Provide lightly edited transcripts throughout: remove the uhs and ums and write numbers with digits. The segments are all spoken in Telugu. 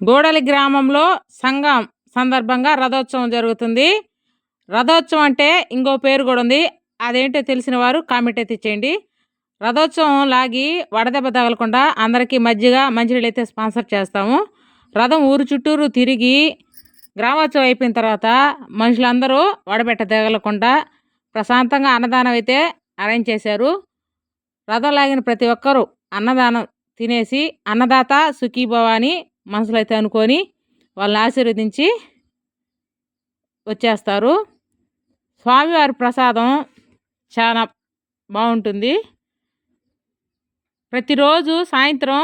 గూడలి గ్రామంలో సంఘం సందర్భంగా రథోత్సవం జరుగుతుంది. రథోత్సవం అంటే ఇంకో పేరు కూడా ఉంది. అదేంటో తెలిసిన వారు కామెంట్ అయితే ఇచ్చేయండి. రథోత్సవం లాగి వడదెబ్బ తగలకుండా అందరికీ మజ్జిగ మంచినీళ్ళు అయితే స్పాన్సర్ చేస్తాము. రథం ఊరు చుట్టూరు తిరిగి గ్రామోత్సవం అయిపోయిన తర్వాత మనుషులందరూ వడబెట్ట తగలకుండా ప్రశాంతంగా అన్నదానం అయితే అరేంజ్ చేశారు. రథం లాగిన ప్రతి ఒక్కరూ అన్నదానం తినేసి అన్నదాత సుఖీభవ అని మనసులో అయితే అనుకొని వాళ్ళని ఆశీర్వదించి వచ్చేస్తారు. స్వామివారి ప్రసాదం చాలా బాగుంటుంది. ప్రతిరోజు సాయంత్రం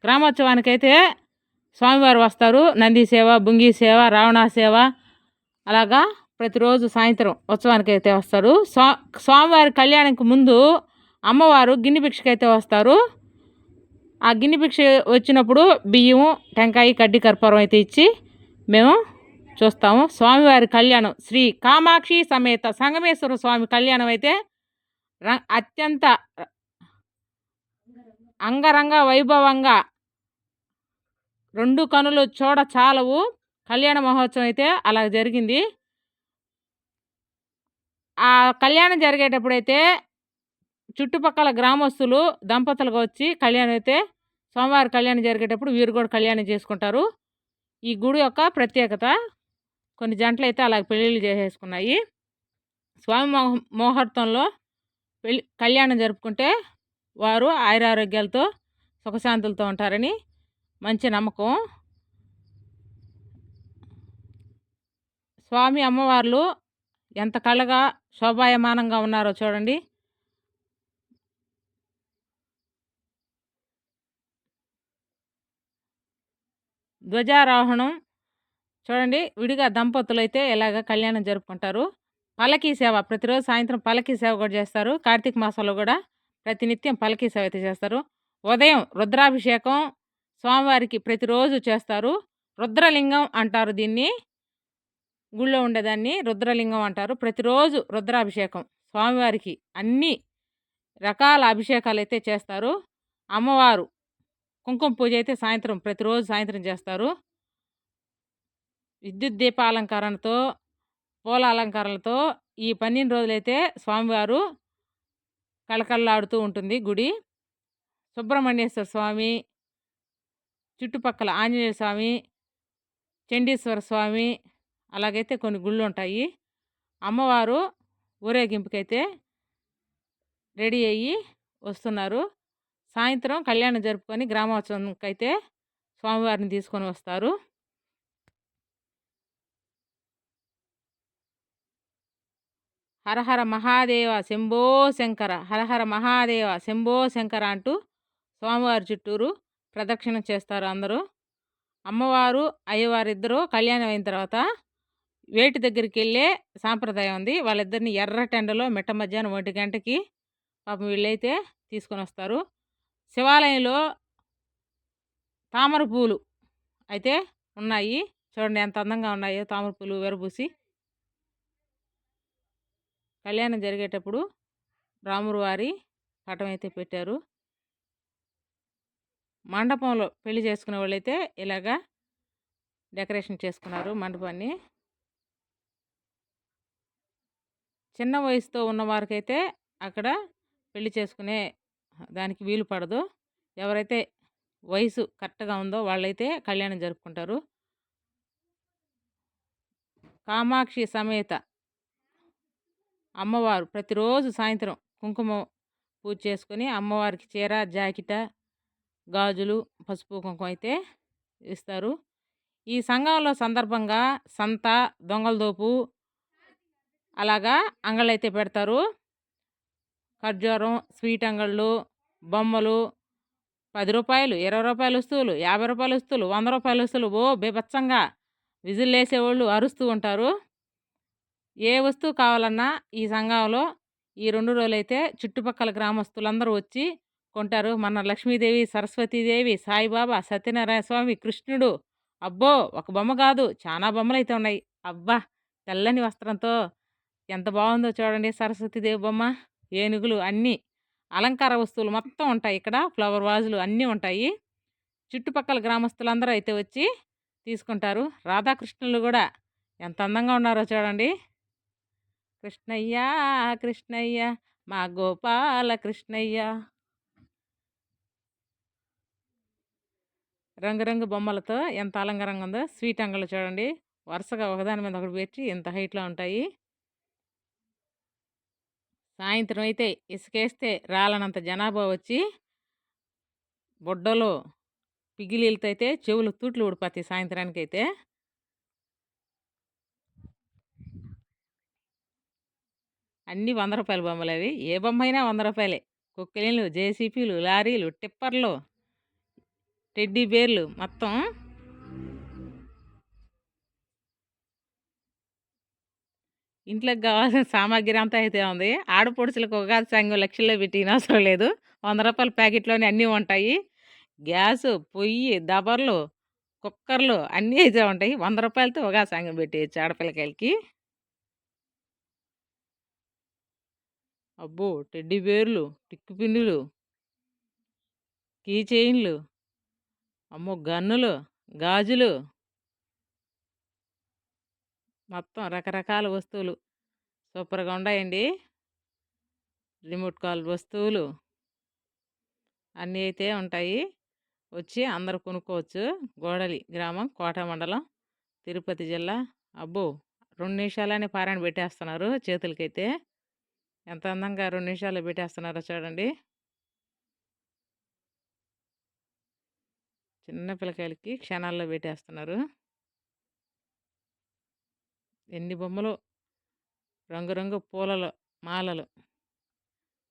గ్రామోత్సవానికైతే స్వామివారు వస్తారు. నంది సేవ, బుంగి సేవ, రావణ సేవ అలాగా ప్రతిరోజు సాయంత్రం ఉత్సవానికి అయితే వస్తారు. స్వామివారి కళ్యాణంకి ముందు అమ్మవారు గిన్నె భిక్షకైతే వస్తారు. ఆ గిన్నె భిక్ష వచ్చినప్పుడు బియ్యం, టెంకాయ, కడ్డి కర్పూరం అయితే ఇచ్చి మేము చూస్తాము. స్వామివారి కళ్యాణం శ్రీ కామాక్షి సమేత సంగమేశ్వర స్వామి కళ్యాణం అయితే అత్యంత అంగరంగ వైభవంగా రెండు కనులు చూడ చాలవు కళ్యాణ మహోత్సవం అయితే అలా జరిగింది. ఆ కళ్యాణం జరిగేటప్పుడైతే చుట్టుపక్కల గ్రామస్తులు దంపతులుగా వచ్చి కళ్యాణం అయితే స్వామివారి కళ్యాణం జరిగేటప్పుడు వీరు కూడా కళ్యాణం చేసుకుంటారు. ఈ గుడి యొక్క ప్రత్యేకత. కొన్ని జంటలు అయితే అలా పెళ్ళిళ్ళు చేసేసుకున్నాయి. స్వామి ముహూర్తంలో కళ్యాణం జరుపుకుంటే వారు ఆయురారోగ్యాలతో సుఖశాంతులతో ఉంటారని మంచి నమ్మకం. స్వామి అమ్మవార్లు ఎంత కళగా శోభాయమానంగా ఉన్నారో చూడండి. ధ్వజారోహణం చూడండి. విడిగా దంపతులు అయితే ఇలాగ కళ్యాణం జరుపుకుంటారు. పల్లకీ సేవ ప్రతిరోజు సాయంత్రం పల్లకీ సేవ కూడా చేస్తారు. కార్తీక మాసంలో కూడా ప్రతినిత్యం పల్లకీ సేవ అయితే చేస్తారు. ఉదయం రుద్రాభిషేకం స్వామివారికి ప్రతిరోజు చేస్తారు. రుద్రలింగం అంటారు దీన్ని. గుళ్ళో ఉండేదాన్ని రుద్రలింగం అంటారు. ప్రతిరోజు రుద్రాభిషేకం స్వామివారికి అన్ని రకాల అభిషేకాలు అయితే చేస్తారు. అమ్మవారు కుంకుమ పూజ అయితే ప్రతిరోజు సాయంత్రం చేస్తారు. విద్యుత్ దీపాలంకరణతో పూల అలంకరణలతో ఈ 12 రోజులైతే స్వామివారు కళకళలాడుతూ ఉంటుంది గుడి. సుబ్రహ్మణ్యేశ్వర స్వామి, చుట్టుపక్కల ఆంజనేయ స్వామి, చండీశ్వర స్వామి అలాగైతే కొన్ని గుళ్ళు ఉంటాయి. అమ్మవారు ఊరేగింపుకైతే రెడీ అయ్యి వస్తున్నారు. సాయంత్రం కళ్యాణం జరుపుకొని గ్రామోత్సవంకి అయితే స్వామివారిని తీసుకొని వస్తారు. హరహర మహాదేవ శంభో శంకర, హరహర మహాదేవ శంభో శంకర అంటూ స్వామివారి చుట్టూరు ప్రదక్షిణ చేస్తారు అందరూ. అమ్మవారు అయ్యవారు ఇద్దరు కళ్యాణం అయిన తర్వాత వేటి దగ్గరికి వెళ్ళే సాంప్రదాయం ఉంది. వాళ్ళిద్దరిని ఎర్రటెండలో మిట్ట మధ్యాహ్నం 1 గంటకి పాపం వీళ్ళైతే తీసుకొని వస్తారు. శివాలయంలో తామర పూలు అయితే ఉన్నాయి. చూడండి ఎంత అందంగా ఉన్నాయో తామర పూలు విరబూసి. కళ్యాణం జరిగేటప్పుడు రాముడు వారి పటం అయితే పెట్టారు. మండపంలో పెళ్లి చేసుకునే వాళ్ళైతే ఇలాగా డెకరేషన్ చేసుకున్నారు మండపాన్ని. చిన్న వయసుతో ఉన్నవారికైతే అక్కడ పెళ్లి చేసుకునే దానికి వీలు పడదు. ఎవరైతే వయసు కరెక్ట్గా ఉందో వాళ్ళైతే కళ్యాణం జరుపుకుంటారు. కామాక్షి సమేత అమ్మవారు ప్రతిరోజు సాయంత్రం కుంకుమ పూజ చేసుకొని అమ్మవారికి చీర, జాకెట, గాజులు, పసుపు, కుంకుమ అయితే ఇస్తారు. ఈ సంఘంలో సందర్భంగా సంత, దొంగల దోపు అలాగా అంగళ్ళు అయితే పెడతారు. ఖర్జూరం, స్వీట్ అంగళ్ళు, బొమ్మలు 10 రూపాయలు, 20 రూపాయల వస్తువులు, 50 రూపాయల వస్తువులు, 100 రూపాయల వస్తువులు బీభత్సంగా విజిల్ వేసేవాళ్ళు అరుస్తూ ఉంటారు. ఏ వస్తువు కావాలన్నా ఈ సంఘంలో ఈ 2 రోజులైతే చుట్టుపక్కల గ్రామస్తులందరూ వచ్చి కొంటారు. మన లక్ష్మీదేవి, సరస్వతీదేవి, సాయిబాబా, సత్యనారాయణ స్వామి, కృష్ణుడు, అబ్బో ఒక బొమ్మ కాదు చాలా బొమ్మలు అయితే ఉన్నాయి. అబ్బా తెల్లని వస్త్రంతో ఎంత బాగుందో చూడండి సరస్వతీదేవి బొమ్మ. ఏనుగులు అన్నీ అలంకార వస్తువులు మొత్తం ఉంటాయి. ఇక్కడ ఫ్లవర్ వాజులు అన్నీ ఉంటాయి. చుట్టుపక్కల గ్రామస్తులందరూ అయితే వచ్చి తీసుకుంటారు. రాధాకృష్ణులు కూడా ఎంత అందంగా ఉన్నారో చూడండి. కృష్ణయ్య కృష్ణయ్య మా గోపాల కృష్ణయ్య. రంగురంగు బొమ్మలతో ఎంత అలంకారంగా ఉందో. స్వీట్ అంగళ్ళు చూడండి, వరుసగా ఒకదాని మీద ఒకటి పెట్టి ఇంత హైట్లో ఉంటాయి. సాయంత్రం అయితే ఇసుకేస్తే రాలనంత జనాభా వచ్చి బుడ్డలో పిగిలీలతో అయితే చెవులు తూట్లు ఊడిపోతాయి సాయంత్రానికైతే. అన్నీ రూ. 100 బొమ్మలు అవి. ఏ బొమ్మ అయినా రూ. 100. కుక్కెలీలు, జేసీపీలు, లారీలు, టిప్పర్లు, టెడ్డీ బేర్లు మొత్తం. ఇంట్లోకి కావాల్సిన సామాగ్రి అంతా అయితే ఉంది. ఆడపడుచులకు ఉగాది సంఘం లక్షల్లో పెట్టి అవసరం లేదు. రూ. 100 ప్యాకెట్లోనే అన్నీ ఉంటాయి. గ్యాసు, పొయ్యి, దబర్లు, కుక్కర్లు అన్నీ అయితే ఉంటాయి. రూ. 100తో ఉగాది సంఘం పెట్టేయచ్చు ఆడపిల్లకాయలకి. అబ్బో! టెడ్డీ బేర్లు, టిక్కు పిన్నులు, కీ చైన్లు, అమ్మో! గన్నులు, గాజులు, మొత్తం రకరకాల వస్తువులు సూపర్‌గా ఉన్నాయండి. రిమోట్ కాల్ వస్తువులు అన్నీ అయితే ఉంటాయి. వచ్చి అందరూ కొనుక్కోవచ్చు. గోడలి గ్రామం, కోట మండలం, తిరుపతి జిల్లా. అబ్బో! 2 నిమిషాలనే పారాయణ పెట్టేస్తున్నారు చేతులకైతే. ఎంత అందంగా 2 నిమిషాల్లో పెట్టేస్తున్నారో చూడండి. చిన్న పిల్లకాయలకి క్షణాల్లో పెట్టేస్తున్నారు. ఎన్ని బొమ్మలు, రంగురంగు పూలలు, మాలలు,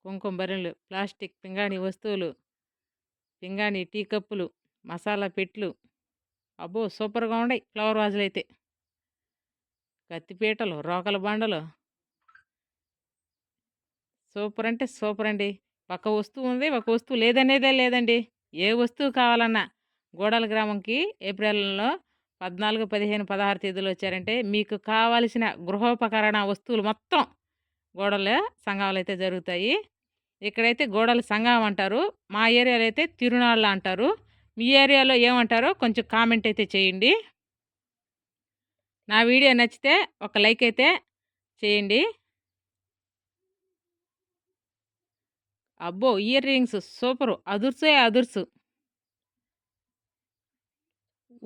కుంకుమ బరిణెలు, ప్లాస్టిక్ పింగాణి వస్తువులు, పింగాణి టీ కప్పులు, మసాలా పెట్లు. అబ్బో! సూపర్‌గా ఉండయి ఫ్లవర్ వాజులైతే. కత్తిపీటలు, రోకల బండలు. సూపర్ అంటే సూపర్ అండి. ఒక వస్తువు ఉంది, ఒక వస్తువు లేదనేదే లేదండి. ఏ వస్తువు కావాలన్నా గూడల గ్రామంకి ఏప్రిల్‌లో 14, 15, 16 తేదీలో వచ్చారంటే మీకు కావాల్సిన గృహోపకరణ వస్తువులు మొత్తం గూడల సంఘంలో అయితే జరుగుతాయి. ఇక్కడైతే గూడల సంఘం అంటారు. మా ఏరియాలో అయితే తిరునాళ్ళ అంటారు. మీ ఏరియాలో ఏమంటారో కొంచెం కామెంట్ అయితే చేయండి. నా వీడియో నచ్చితే ఒక లైక్ అయితే చేయండి. అబ్బో! Ear rings super. అదుర్సే అదుర్సు.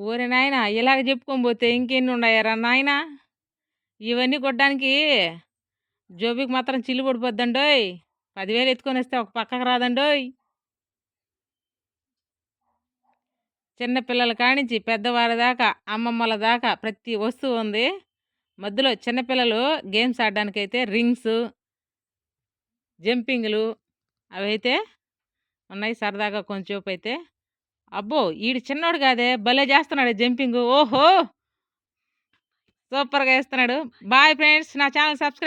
ఓరి నాయనా! ఇలాగ చెప్పుకొని పోతే ఇంకెన్ని ఉన్నాయారా నాయనా! ఇవన్నీ కొట్టడానికి జోబీకి మాత్రం చిల్లు పడిపోద్దండోయ్! 10,000 ఎత్తుకొనొస్తే ఒక పక్కకు రాదండోయ్! చిన్న పిల్లల కానించి పెద్దవారి దాకా, అమ్మమ్మల దాకా ప్రతి వస్తువు ఉంది. మధ్యలో చిన్నపిల్లలు గేమ్స్ ఆడడానికైతే రింగ్సు, జంపింగ్‌లు అవైతే ఉన్నాయి సరదాగా కొంచెంసేపయితే. అబ్బో! ఈడు చిన్నోడు కాదే భలే చేస్తున్నాడే జంపింగు. ఓహో! సూపర్‌గా ఏస్తున్నాడు. Bye friends. నా ఛానెల్ సబ్స్క్రైబ్